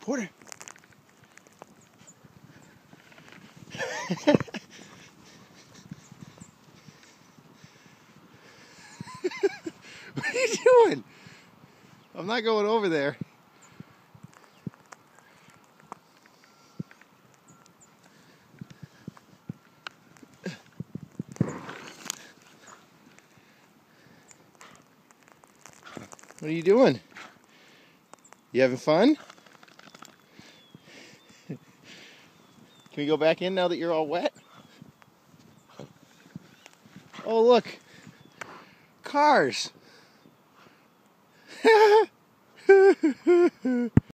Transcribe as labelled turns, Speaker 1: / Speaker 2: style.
Speaker 1: Porter. What are you doing? I'm not going over there. What are you doing? You having fun? Can we go back in now that you're all wet? Oh, look. Cars.